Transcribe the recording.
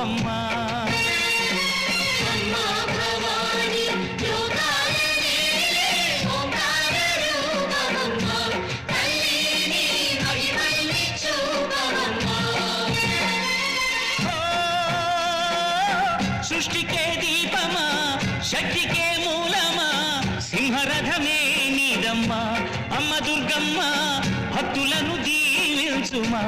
అమ్మా. సృష్టికే దీపమా శక్తికే మూలమా సింహరథమే నీదమ్మా అమ్మ దుర్గమ్మ భక్తులను దీవించుమా.